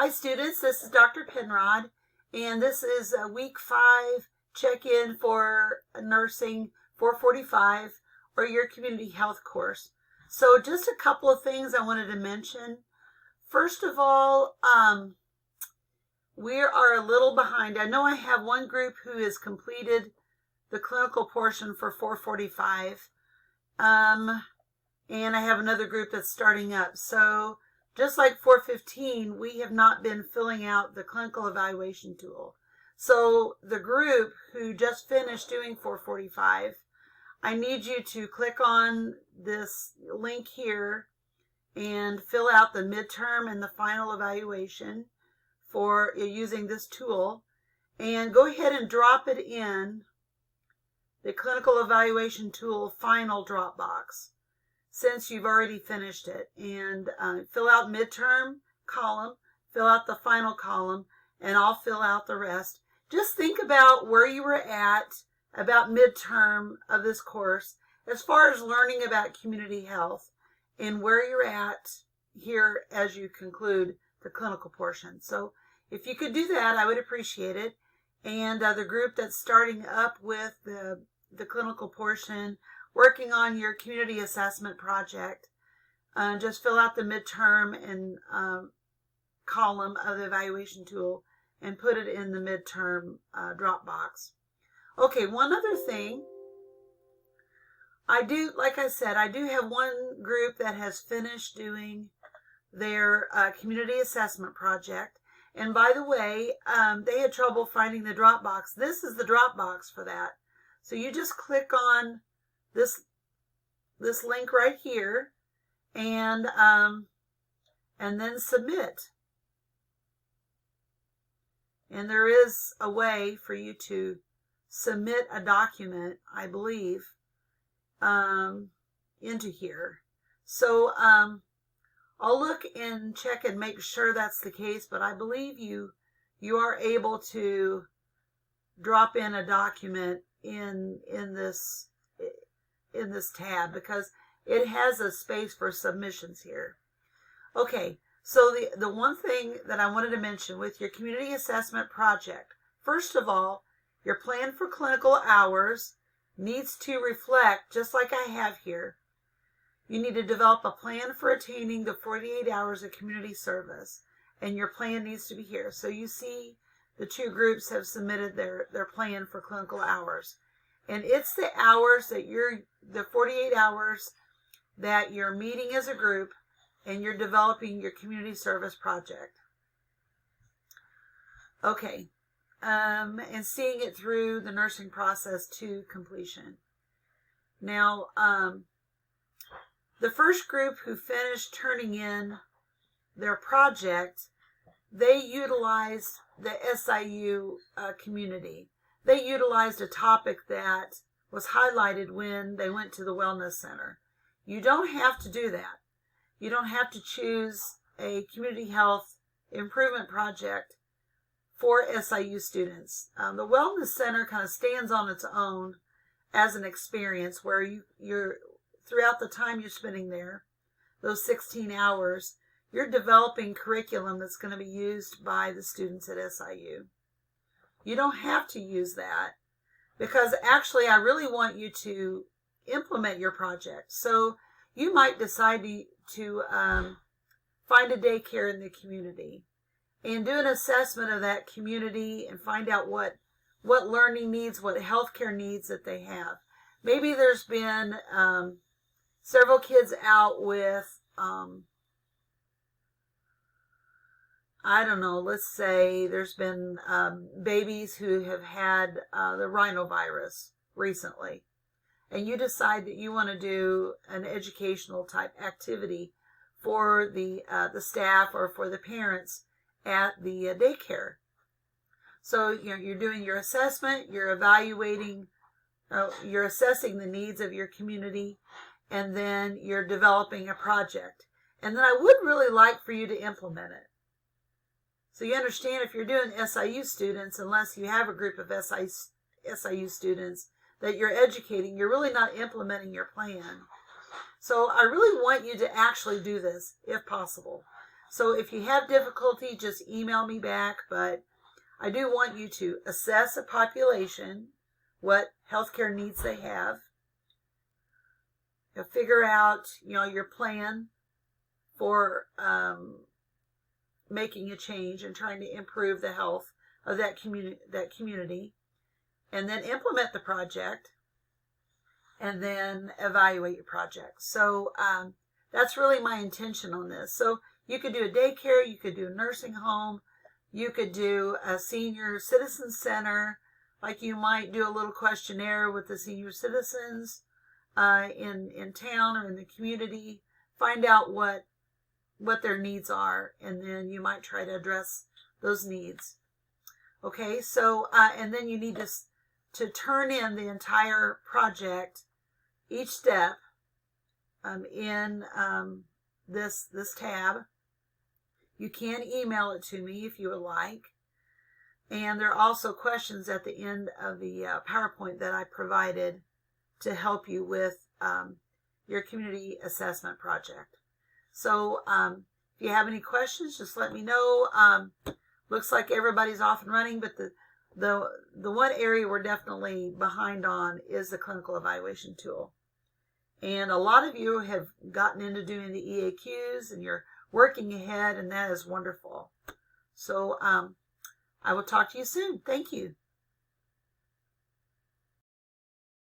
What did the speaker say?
Hi students, this is Dr. Penrod, and this is week 5 check-in for nursing 445 or your community health course. So just a couple of things I wanted to mention. First of all, we are a little behind. I know I have one group who has completed the clinical portion for 445, and I have another group that's starting up. So just like 415, we have not been filling out the clinical evaluation tool. So the group who just finished doing 445, I need you to click on this link here and fill out the midterm and the final evaluation for using this tool, and go ahead and drop it in the clinical evaluation tool final drop box, since you've already finished it, and fill out midterm column, fill out the final column, and I'll fill out the rest. Just think about where you were at about midterm of this course as far as learning about community health, and where you're at here as you conclude the clinical portion. So if you could do that, I would appreciate it. And the group that's starting up with the clinical portion, working on your community assessment project, just fill out the midterm and column of the evaluation tool and put it in the midterm drop box. Okay, one other thing. Like I said, I do have one group that has finished doing their community assessment project. And by the way, they had trouble finding the drop box. This is the drop box for that. So you just click on this link right here, and then submit. And there is a way for you to submit a document, I believe, into here. So I'll look and check and make sure that's the case, but I believe you are able to drop in a document in this tab, because it has a space for submissions here. Okay, so the one thing that I wanted to mention with your community assessment project, first of all, your plan for clinical hours needs to reflect, just like I have here, you need to develop a plan for attaining the 48 hours of community service, and your plan needs to be here. So you see the two groups have submitted their plan for clinical hours. And it's the hours that the 48 hours that you're meeting as a group and you're developing your community service project. Okay, and seeing it through the nursing process to completion. Now, the first group who finished turning in their project, they utilized the SIU community. They utilized a topic that was highlighted when they went to the wellness center. You don't have to do that. You don't have to choose a community health improvement project for SIU students. The wellness center kind of stands on its own as an experience where you're throughout the time you're spending there, those 16 hours, you're developing curriculum that's going to be used by the students at SIU. You don't have to use that, because actually I really want you to implement your project. So you might decide to find a daycare in the community and do an assessment of that community and find out what learning needs, what healthcare needs that they have. Maybe there's been several kids out with I don't know, let's say there's been babies who have had the rhinovirus recently, and you decide that you want to do an educational type activity for the staff or for the parents at the daycare. So you're doing your assessment, you're evaluating, you're assessing the needs of your community, and then you're developing a project. And then I would really like for you to implement it. So you understand, if you're doing SIU students, unless you have a group of SIU students that you're educating, you're really not implementing your plan. So I really want you to actually do this, if possible. So if you have difficulty, just email me back. But I do want you to assess a population, what healthcare needs they have. You'll figure out, your plan for making a change and trying to improve the health of that community, and then implement the project, and then evaluate your project. So that's really my intention on this. So you could do a daycare, you could do a nursing home, you could do a senior citizen center, like you might do a little questionnaire with the senior citizens in town or in the community, find out what their needs are, and then you might try to address those needs. Okay, so and then you need to turn in the entire project, each step in this tab. You can email it to me if you would like. And there are also questions at the end of the PowerPoint that I provided to help you with your community assessment project. So if you have any questions, just let me know. Looks like everybody's off and running, but the one area we're definitely behind on is the clinical evaluation tool. And a lot of you have gotten into doing the EAQs, and you're working ahead, and that is wonderful. So I will talk to you soon. Thank you.